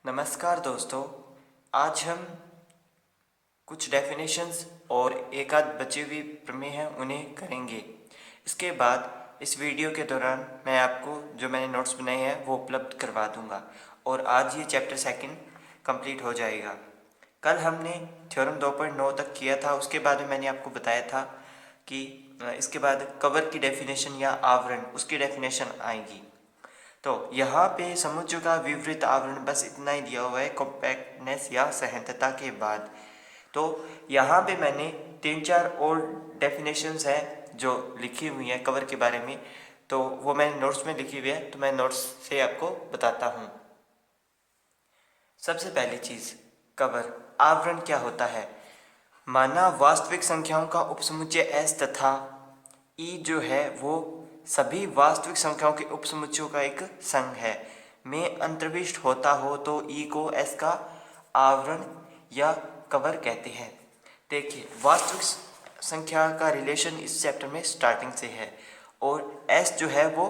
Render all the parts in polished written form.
नमस्कार दोस्तों। आज हम कुछ डेफिनेशंस और एक आध बची हुई प्रमेय हैं उन्हें करेंगे। इसके बाद इस वीडियो के दौरान मैं आपको जो मैंने नोट्स बनाए हैं वो उपलब्ध करवा दूंगा और आज ये चैप्टर सेकंड कंप्लीट हो जाएगा। कल हमने थ्योरम 2.9 तक किया था। उसके बाद में मैंने आपको बताया था कि इसके बाद कवर की डेफिनेशन या आवरण उसकी डेफिनेशन आएगी। तो यहाँ पे समुच्चय का विवृत आवरण बस इतना ही दिया हुआ है कॉम्पैक्टनेस या सहनता के बाद। तो यहाँ पे मैंने 3-4 और डेफिनेशंस हैं जो लिखी हुई हैं कवर के बारे में, तो वो मैंने नोट्स में लिखी हुई है, तो मैं नोट्स से आपको बताता हूँ। सबसे पहली चीज़, कवर आवरण क्या होता है। माना वास्तविक संख्याओं का उपसमुच्चय S तथा E जो है वो सभी वास्तविक संख्याओं के उपसमुच्चयों का एक संघ है में अंतर्विष्ट होता हो तो E को S का आवरण या कवर कहते हैं। देखिए, वास्तविक संख्या का रिलेशन इस चैप्टर में स्टार्टिंग से है और S जो है वो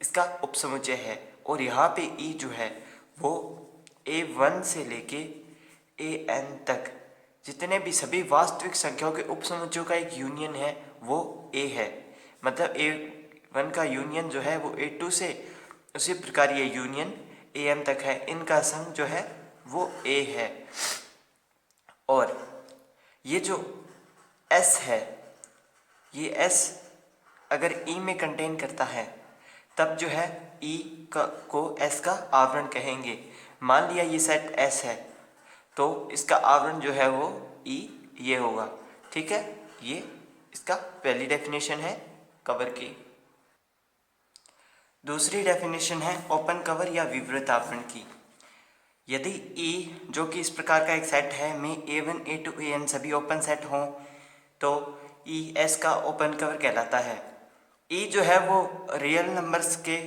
इसका उपसमुच्चय है और यहाँ पे E जो है वो A1 से लेके AN तक जितने भी सभी वास्तविक संख्याओं के उपसमुच्चयों का एक यूनियन है वो A है। मतलब A1 का यूनियन जो है वो A2 से, उसी प्रकार ये यूनियन AM तक है। इनका संघ जो है वो A है। और ये जो S है, ये S अगर E में कंटेन करता है तब जो है E को S का आवरण कहेंगे। मान लिया ये सेट S है तो इसका आवरण जो है वो E ये होगा। ठीक है, ये इसका पहली डेफिनेशन है कवर की। दूसरी डेफिनेशन है ओपन कवर या विवृत आवरण की। यदि E जो कि इस प्रकार का एक सेट है में A1 A2 AN सभी ओपन सेट हों तो E S का ओपन कवर कहलाता है। E जो है वो रियल नंबर्स के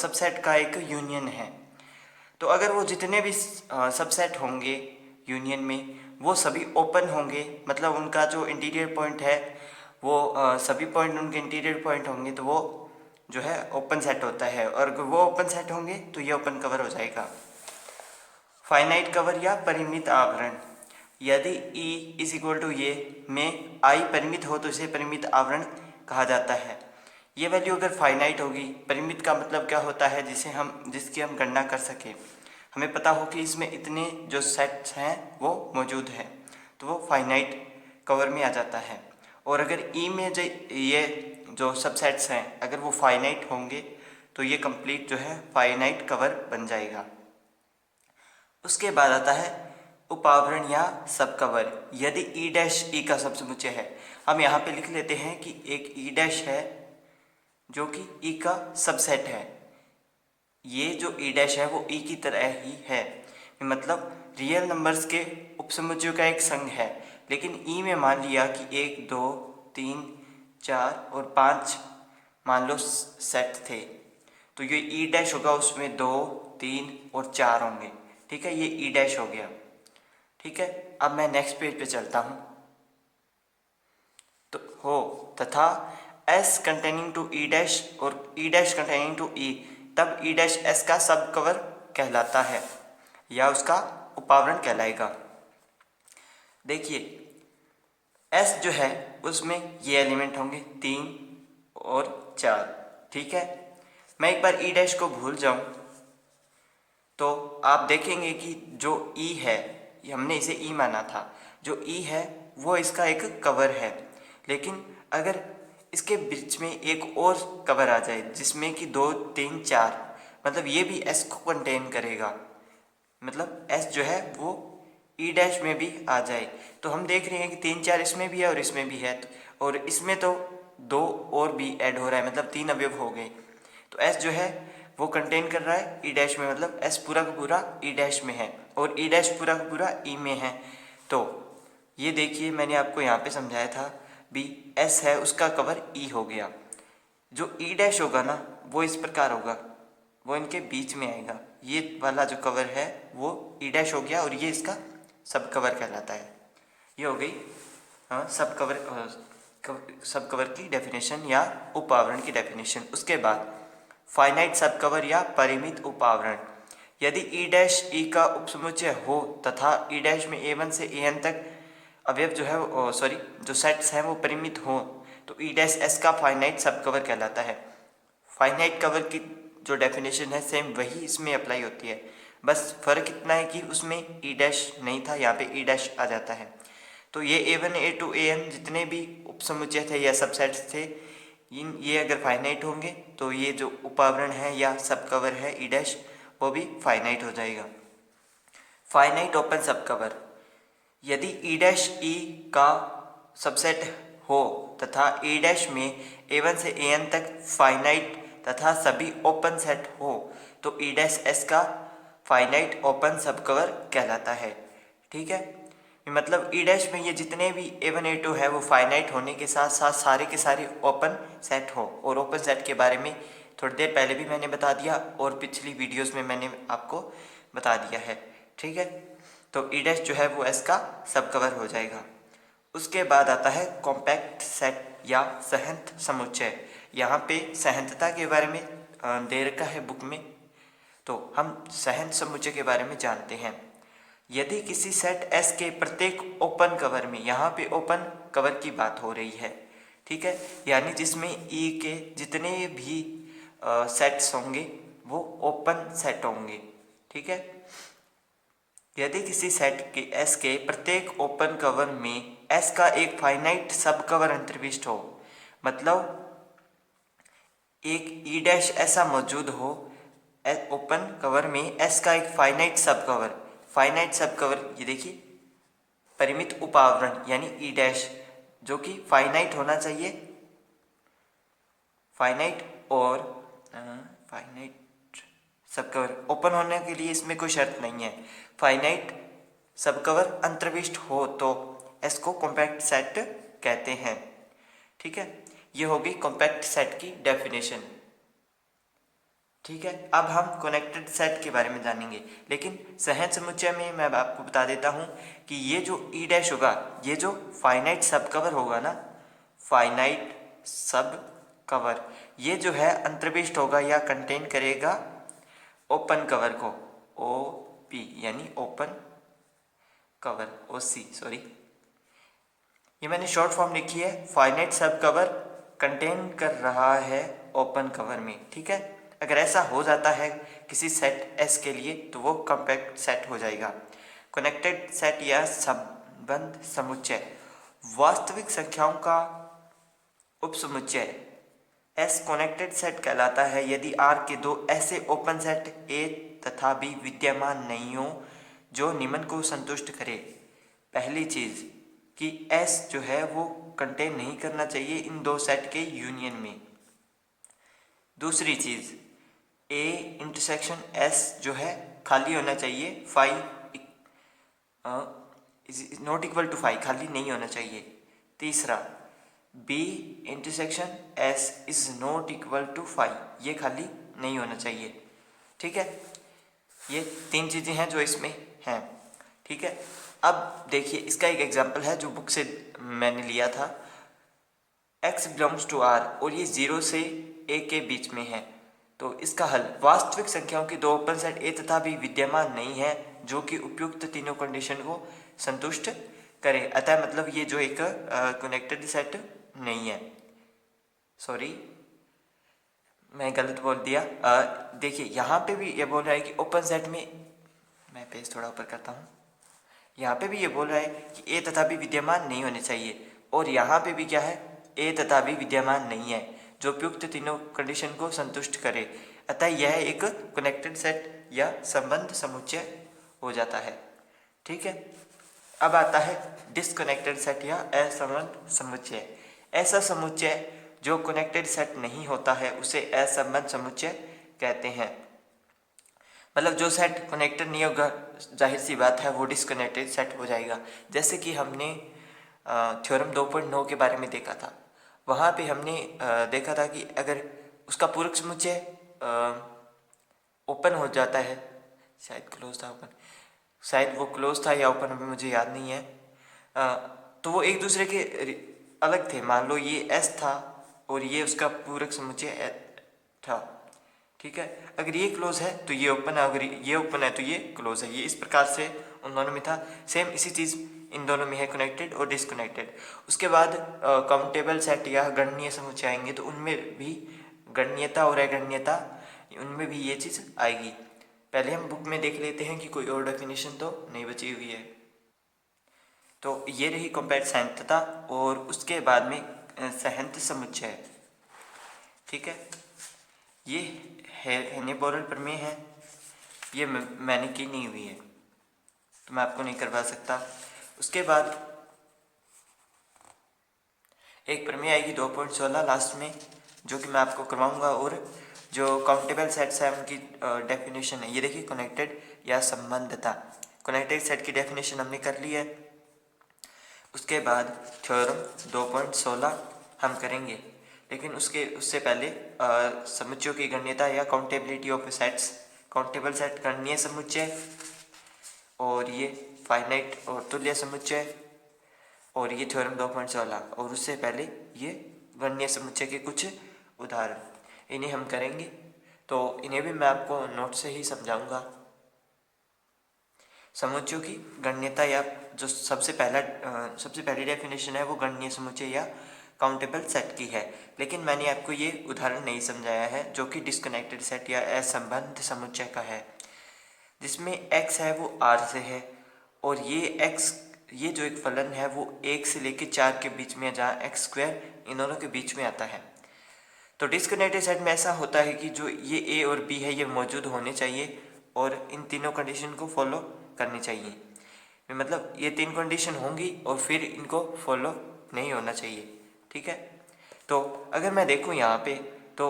सबसेट का एक यूनियन है। तो अगर वो जितने भी सबसेट होंगे यूनियन में वो सभी ओपन होंगे, मतलब उनका जो इंटीरियर पॉइंट है वो सभी पॉइंट उनके इंटीरियर पॉइंट होंगे तो वो जो है ओपन सेट होता है। और अगर वो ओपन सेट होंगे तो ये ओपन कवर हो जाएगा। फाइनाइट कवर या परिमित आवरण। यदि E इज इक्वल टू ये में I परिमित हो तो इसे परिमित आवरण कहा जाता है। ये वैल्यू अगर फाइनाइट होगी, परिमित का मतलब क्या होता है, जिसकी हम गणना कर सके। हमें पता हो कि इसमें इतने जो सेट्स हैं वो मौजूद हैं तो वो फाइनाइट कवर में आ जाता है। और अगर E में ये जो सबसेट्स हैं अगर वो फाइनाइट होंगे तो ये कंप्लीट जो है फाइनाइट कवर बन जाएगा। उसके बाद आता है उपावरण या सब कवर। यदि E डैश E का सबसमुच्चय है, हम यहाँ पे लिख लेते हैं कि एक E डैश है जो कि E का सबसेट है। ये जो E डैश है वो E की तरह ही है, मतलब रियल नंबर्स के उपसमुच्चयों का एक संघ है। लेकिन E में मान लिया कि 1 2 3 4 और 5 मान लो सेट थे तो ये E डैश होगा, उसमें 2 3 और 4 होंगे। ठीक है, ये E डैश हो गया। ठीक है, अब मैं नेक्स्ट पेज पे चलता हूँ। तो हो तथा S containing two E dash और E dash containing two E, तब E डैश S का सब कवर कहलाता है या उसका उपावरण कहलाएगा। देखिए, S जो है उसमें ये एलिमेंट होंगे 3 और 4। ठीक है, मैं एक बार E डैश को भूल जाऊं तो आप देखेंगे कि जो E है, ये हमने इसे E माना था, जो E है वो इसका एक कवर है। लेकिन अगर इसके बीच में एक और कवर आ जाए जिसमें कि 2 3 4, मतलब ये भी S को कंटेन करेगा, मतलब S जो है वो E डैश में भी आ जाए, तो हम देख रहे हैं कि 3 4 इसमें भी है और इसमें भी है, और इसमें तो 2 और भी ऐड हो रहा है, मतलब 3 अवयव हो गए। तो S जो है वो कंटेन कर रहा है E डैश में, मतलब S पूरा का पूरा E डैश में है और E डैश पूरा का पूरा E में है। तो ये देखिए, मैंने आपको यहाँ पे समझाया था भी S है उसका कवर E हो गया। जो E डैश होगा ना वो इस प्रकार होगा, वो इनके बीच में आएगा। ये वाला जो कवर है वो E डैश हो गया और ये इसका सब कवर कहलाता है। ये हो गई सब कवर की डेफिनेशन या उपावरण की डेफिनेशन। उसके बाद फाइनाइट सब कवर या परिमित उपावरण। यदि ई डैश ई का उपसमुच्चय हो तथा ई डैश में A1 से AN तक अवयव जो है सॉरी जो सेट्स हैं वो परिमित हो तो ई डैश एस का फाइनाइट सब कवर कहलाता है। फाइनाइट कवर की जो डेफिनेशन है सेम वही इसमें अप्लाई होती है, बस फ़र्क इतना है कि उसमें ई डैश नहीं था, यहाँ पे ई डैश आ जाता है। तो ये A1 A2 AN जितने भी उपसमुच्चय थे या सबसेट्स थे ये अगर फाइनाइट होंगे तो ये जो उपावरण है या सब कवर है ई डैश वो भी फाइनाइट हो जाएगा। फाइनाइट ओपन सब कवर, यदि ई डैश ई का सबसेट हो तथा ई डैश में A1 से AN तक फाइनाइट तथा सभी ओपन सेट हो तो ई डैश एस का फाइनाइट ओपन सब कवर कहलाता है। ठीक है, मतलब ई डैश में ये जितने भी A1 A2 है वो फाइनाइट होने के साथ साथ सारे के सारे ओपन सेट हो, और ओपन सेट के बारे में थोड़ी देर पहले भी मैंने बता दिया और पिछली वीडियोस में मैंने आपको बता दिया है। ठीक है, तो ई डैश जो है वो एस का सब कवर हो जाएगा। उसके बाद आता है कॉम्पैक्ट सेट या सहंत समुच्चय। यहाँ पे सहंतता के बारे में दे रखा है बुक में, तो हम सहंत समुच्चय के बारे में जानते हैं। यदि किसी सेट S के प्रत्येक ओपन कवर में, यहाँ पे ओपन कवर की बात हो रही है, ठीक है, यानी जिसमें E के जितने भी सेट्स होंगे वो ओपन सेट होंगे। ठीक है, यदि किसी सेट के S के प्रत्येक ओपन कवर में S का एक फाइनाइट सब कवर अंतर्विष्ट हो, मतलब एक ई डैश ऐसा मौजूद हो ओपन कवर में S का एक फाइनाइट सब कवर, फाइनाइट सब कवर ये देखिए परिमित उपावरण यानी ई डैश जो कि फाइनाइट होना चाहिए, फाइनाइट और फाइनाइट सब कवर ओपन होने के लिए इसमें कोई शर्त नहीं है। फाइनाइट सब कवर अंतर्विष्ट हो तो एस को कॉम्पैक्ट सेट कहते हैं। ठीक है, ये होगी कॉम्पैक्ट सेट की डेफिनेशन। ठीक है, अब हम कनेक्टेड सेट के बारे में जानेंगे, लेकिन सहज समुच्चय में मैं आपको बता देता हूँ कि ये जो ई डैश होगा, ये जो फाइनाइट सब कवर होगा ना, फाइनाइट सब कवर, ये जो है अंतर्विष्ट होगा या कंटेन करेगा ओपन कवर को, ओ पी यानी ओपन कवर, ओ सी सॉरी, ये मैंने शॉर्ट फॉर्म लिखी है, फाइनाइट सब कवर कंटेन कर रहा है ओपन कवर में। ठीक है, अगर ऐसा हो जाता है किसी सेट S के लिए तो वो कॉम्पैक्ट सेट हो जाएगा। कनेक्टेड सेट या संबंध समुच्चय, वास्तविक संख्याओं का उपसमुच्चय S कनेक्टेड सेट कहलाता है यदि R के दो ऐसे ओपन सेट A तथा B विद्यमान नहीं हो जो निम्न को संतुष्ट करे। पहली चीज कि S जो है वो कंटेन नहीं करना चाहिए इन दो सेट के यूनियन में। दूसरी चीज A इंटरसेक्शन S जो है खाली होना चाहिए, phi is not equal to phi, खाली नहीं होना चाहिए। तीसरा B intersection S is not equal to phi, ये खाली नहीं होना चाहिए। ठीक है, ये तीन चीज़ें हैं जो इसमें हैं। ठीक है, अब देखिए इसका एक एग्जांपल है जो बुक से मैंने लिया था। x बिलोंग्स टू R और ये 0 से A के बीच में है, तो इसका हल, वास्तविक संख्याओं के दो ओपन सेट A तथा B विद्यमान नहीं है जो कि उपयुक्त तीनों कंडीशन को संतुष्ट करे। अतः मतलब ये जो एक कनेक्टेड सेट नहीं है। सॉरी मैं गलत बोल दिया। देखिए यहाँ पे भी ये बोल रहा है कि ओपन सेट में, मैं पेज थोड़ा ऊपर करता हूँ, यहाँ पे भी ये बोल रहा है कि A तथा B विद्यमान नहीं होने चाहिए, और यहाँ पे भी क्या है, A तथा B विद्यमान नहीं है जो उपयुक्त तीनों कंडीशन को संतुष्ट करे। अतः यह एक कनेक्टेड सेट या संबंध समुच्चय हो जाता है। ठीक है, अब आता है डिस्कनेक्टेड सेट या असंबंध समुच्चय। ऐसा समुच्चय जो कनेक्टेड सेट नहीं होता है उसे असंबंध समुच्चय कहते हैं। मतलब जो सेट कनेक्टेड नहीं होगा, जाहिर सी बात है वो डिस्कनेक्टेड सेट हो जाएगा। जैसे कि हमने थ्योरम 2.9 के बारे में देखा था, वहाँ पे हमने देखा था कि अगर उसका पूरक समुच्चय ओपन हो जाता है, शायद क्लोज था, ओपन, शायद वो क्लोज था या ओपन, अभी मुझे याद नहीं है, तो वो एक दूसरे के अलग थे। मान लो ये S था और ये उसका पूरक समुच्चय था। ठीक है। अगर ये क्लोज है तो ये ओपन है, अगर ये ओपन है तो ये क्लोज है। ये इस प्रकार से उन दोनों में था। सेम इसी चीज़ इन दोनों में है, कनेक्टेड और डिसकनेक्टेड। उसके बाद काउंटेबल सेट या गणनीय समुच्चय आएंगे तो उनमें भी गणनीयता और अगणनीयता, उनमें भी ये चीज़ आएगी। पहले हम बुक में देख लेते हैं कि कोई और डेफिनेशन तो नहीं बची हुई है। तो ये रही कॉम्पैक्ट संहतता और उसके बाद में सहंत समुच्चय। ठीक है, ये हेनी-बोरेल प्रमेय है, ये मैंने की नहीं हुई है तो मैं आपको नहीं करवा सकता। उसके बाद एक प्रमेय आएगी 2.16 लास्ट में, जो कि मैं आपको करवाऊंगा। और जो काउंटेबल सेट्स है उनकी डेफिनेशन है, ये देखिए कनेक्टेड या संबंधता। कनेक्टेड सेट की डेफिनेशन हमने कर ली है। उसके बाद थ्योरम 2.16 हम करेंगे, लेकिन उससे पहले समुच्चयों की गणनीयता या countability of sets. Countable set गणनीय समुच्चय, और ये फाइनाइट और तुल्य समुच्चय, और ये थ्योरम 2.16, और उससे पहले ये गणनीय समुच्चय के कुछ उदाहरण, इन्हें हम करेंगे। तो इन्हें भी मैं आपको नोट से ही समझाऊंगा। समुच्चयों की गणनीयता या जो सबसे पहली डेफिनेशन है वो गणनीय समुच्चय या काउंटेबल सेट की है, लेकिन मैंने आपको ये उदाहरण नहीं समझाया है जो कि डिस्कनेक्टेड सेट या असंबद्ध समुच्चय का है, जिसमें x है वो r से है, और ये x, ये जो एक फलन है वो 1 से लेकर 4 के बीच में, जहाँ x स्क्वायर इन दोनों के बीच में आता है। तो डिस्कनेक्टेड सेट में ऐसा होता है कि जो ये a और b है ये मौजूद होने चाहिए और इन तीनों कंडीशन को फॉलो करनी चाहिए। मतलब ये 3 कंडीशन होंगी और फिर इनको फॉलो नहीं होना चाहिए। ठीक है, तो अगर मैं देखूँ यहाँ पे तो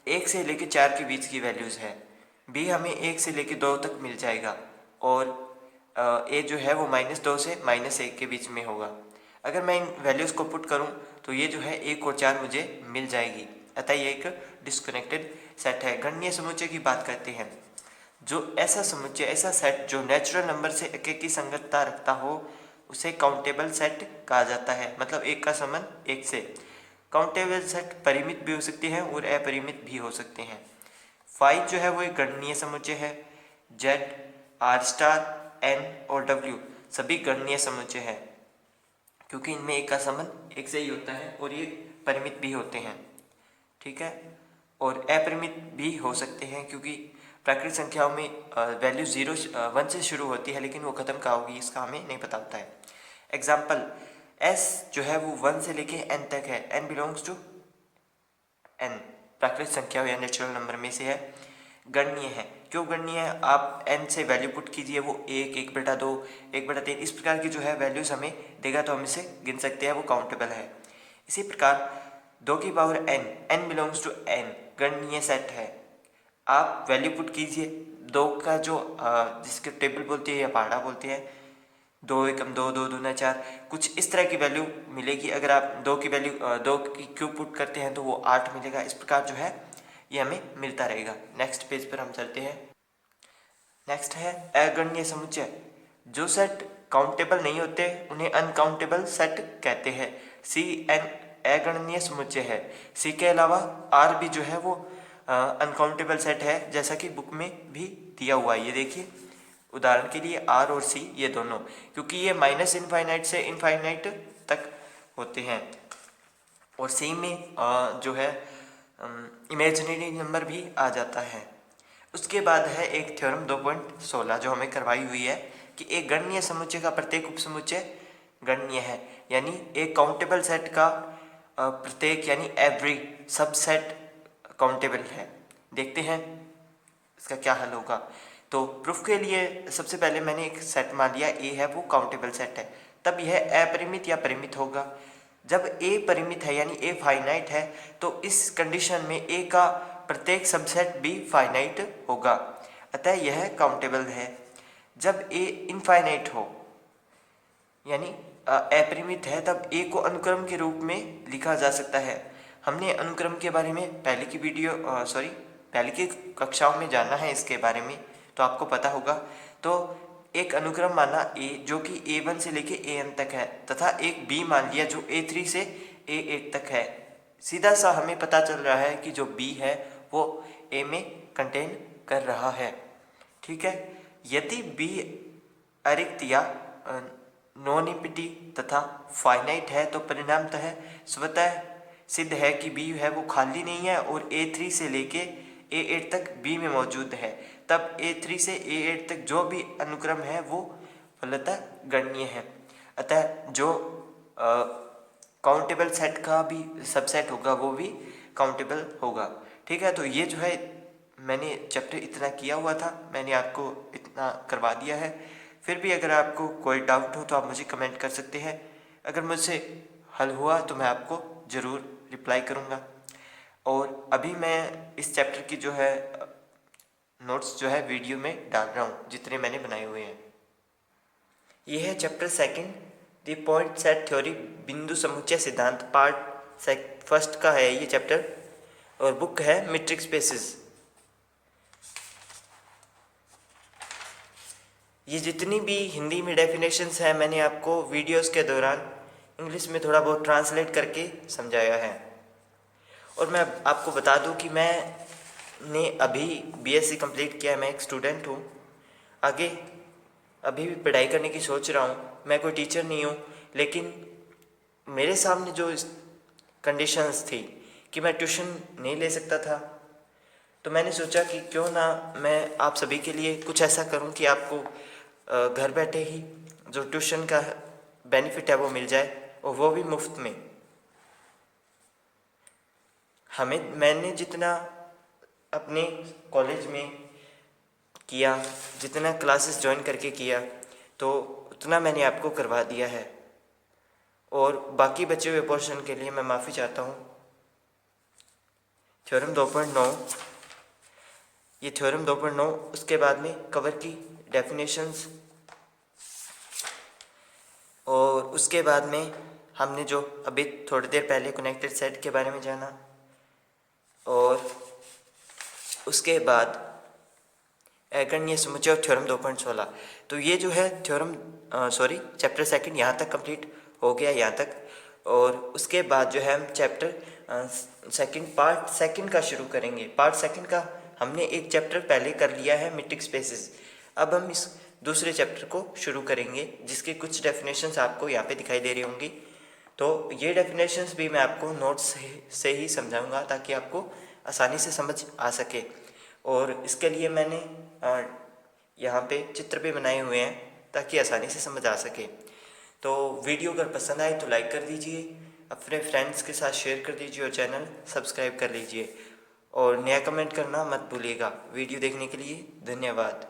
1 से लेकर 4 के बीच की वैल्यूज़ है, b हमें 1 से लेकर 2 तक मिल जाएगा, और a जो है वो -2 से -1 के बीच में होगा। अगर मैं इन वैल्यूज़ को पुट करूँ तो ये जो है 1 और 4 मुझे मिल जाएगी, अतः ये एक डिस्कनेक्टेड सेट है। गणनीय समुच्चय की बात करते हैं, जो ऐसा समुच्चय, ऐसा सेट जो नेचुरल नंबर से एकेकी संगतता रखता हो उसे काउंटेबल सेट कहा जाता है। मतलब 1 का संबंध 1 से। काउंटेबल सेट परिमित भी हो सकते हैं और अपरिमित भी हो सकते हैं। 5 जो है वो एक गणनीय समुच्चय है। Z, R स्टार, N और W सभी गणनीय समुच्चय है, क्योंकि इनमें 1 का संबंध 1 से ही होता है और ये परिमित भी होते हैं। ठीक है, और अपरिमित भी हो सकते हैं, क्योंकि प्राकृतिक संख्याओं में वैल्यू 1 से शुरू होती है, लेकिन वो ख़त्म कहाँ होगी इसका हमें नहीं पता होता है। एग्जाम्पल, S जो है वो 1 से लेके n तक है, n बिलोंग्स टू n, प्राकृतिक संख्या या नेचुरल नंबर में से है, गणनीय है। क्यों गणनीय है? आप n से वैल्यू पुट कीजिए, वो 1, 1/2, 1/3 इस प्रकार की जो है वैल्यूज़ हमें देगा, तो हम इसे गिन सकते हैं, वो काउंटेबल है। इसी प्रकार 2 की power n, n belongs to n, गणनीय सेट है। आप वैल्यू पुट कीजिए, 2 का जो जिसके टेबल बोलती है या पहाड़ा बोलते हैं, 2 एकम 2, 2 दूना 4, कुछ इस तरह की वैल्यू मिलेगी। अगर आप 2 की वैल्यू 2 की क्यूब पुट करते हैं तो वो 8 मिलेगा। इस प्रकार जो है ये हमें मिलता रहेगा। नेक्स्ट पेज पर हम चलते हैं। नेक्स्ट है अगणनीय समुच्चय। जो सेट काउंटेबल नहीं होते उन्हें अनकाउंटेबल सेट कहते हैं। Cn अगणनीय समुच्चय है। C के अलावा R भी जो है वो अनकाउंटेबल सेट है, जैसा कि बुक में भी दिया हुआ है। ये देखिए, उदाहरण के लिए R और C ये दोनों, क्योंकि ये -इनफाइनाइट से इनफाइनाइट तक होते हैं, और C में जो है इमेजिनरी नंबर भी आ जाता है। उसके बाद है एक थ्योरम 2.16 जो हमें करवाई हुई है कि एक गणनीय समुच्चय का प्रत्येक उपसमुच्चय गणनीय है, यानी एक काउंटेबल सेट का प्रत्येक यानी एवरी सबसेट काउंटेबल है। देखते हैं इसका क्या हल होगा। तो प्रूफ के लिए सबसे पहले मैंने एक सेट मान लिया A है वो काउंटेबल सेट है, तब यह अपरिमित या परिमित होगा। जब A परिमित है यानी A फाइनाइट है, तो इस कंडीशन में A का प्रत्येक सबसेट भी फाइनाइट होगा, अतः यह काउंटेबल है। जब A इनफाइनाइट हो यानी अपरिमित है, तब A को अनुक्रम के रूप में लिखा जा सकता है। हमने अनुक्रम के बारे में पहले की कक्षाओं में जाना है इसके बारे में, तो आपको पता होगा। तो एक अनुक्रम माना A जो कि A1 से लेके AN तक है, तथा एक B मान लिया जो A3 से A8 तक है। सीधा सा हमें पता चल रहा है कि जो B है वो ए में कंटेन कर रहा है। ठीक है, यदि बी अरिक्त या नॉन इम्पिटी तथा फाइनाइट है तो परिणामतः स्वतः सिद्ध है कि बी है वो खाली नहीं है और A3 से लेके A8 तक बी में मौजूद है। तब A3 से A8 तक जो भी अनुक्रम है वो फलतः गणनीय है। अतः जो काउंटेबल सेट का भी सबसेट होगा वो भी काउंटेबल होगा। ठीक है, तो ये जो है मैंने चैप्टर इतना किया हुआ था, मैंने आपको इतना करवा दिया है। फिर भी अगर आपको कोई डाउट हो तो आप मुझे कमेंट कर सकते हैं। अगर मुझसे हल हुआ तो मैं आपको ज़रूर रिप्लाई करूँगा। और अभी मैं इस चैप्टर की जो है नोट्स जो है वीडियो में डाल रहा हूँ, जितने मैंने बनाए हुए हैं। ये है chapter second, the point set theory, बिंदु समुच्चय सिद्धांत, पार्ट फर्स्ट का है ये चैप्टर और बुक है मीट्रिक स्पेसेस। ये जितनी भी हिंदी में डेफिनेशंस हैं मैंने आपको वीडियोस के दौरान इंग्लिश में थोड़ा बहुत ट्रांसलेट करके समझाया है। और मैं आपको बता दूं कि मैंने अभी बीएससी कंप्लीट किया है, मैं एक स्टूडेंट हूँ, आगे अभी भी पढ़ाई करने की सोच रहा हूँ। मैं कोई टीचर नहीं हूँ, लेकिन मेरे सामने जो कंडीशंस थी कि मैं ट्यूशन नहीं ले सकता था, तो मैंने सोचा कि क्यों ना मैं आप सभी के लिए कुछ ऐसा करूं कि आपको घर बैठे ही जो ट्यूशन का बेनिफिट है वो मिल जाए, और वो भी मुफ्त में। मैंने जितना अपने कॉलेज में किया, जितना क्लासेस ज्वाइन करके किया, तो उतना मैंने आपको करवा दिया है। और बाकी बचे हुए पोर्शन के लिए मैं माफ़ी चाहता हूँ। थ्योरम 2.9, ये थ्योरम 2.9, उसके बाद में कवर की डेफिनेशंस, और उसके बाद में हमने जो अभी थोड़ी देर पहले कनेक्टेड सेट के बारे में जाना, और उसके बाद गणनीय समुच्चय और थ्योरम 2.16। तो ये जो है चैप्टर सेकंड यहाँ तक कंप्लीट हो गया यहाँ तक। और उसके बाद जो है हम चैप्टर पार्ट सेकंड का शुरू करेंगे। पार्ट सेकंड का हमने एक चैप्टर पहले कर लिया है, मीट्रिक स्पेसेस। अब हम इस दूसरे चैप्टर को शुरू करेंगे, जिसके कुछ डेफिनेशंस आपको यहाँ पे दिखाई दे रही होंगी। तो ये डेफिनेशंस भी मैं आपको नोट्स से ही समझाऊंगा, ताकि आपको आसानी से समझ आ सके। और इसके लिए मैंने यहाँ पे चित्र भी बनाए हुए हैं, ताकि आसानी से समझ आ सके। तो वीडियो अगर पसंद आए तो लाइक कर दीजिए, अपने फ्रेंड्स के साथ शेयर कर दीजिए और चैनल सब्सक्राइब कर लीजिए। और नया कमेंट करना मत भूलिएगा। वीडियो देखने के लिए धन्यवाद।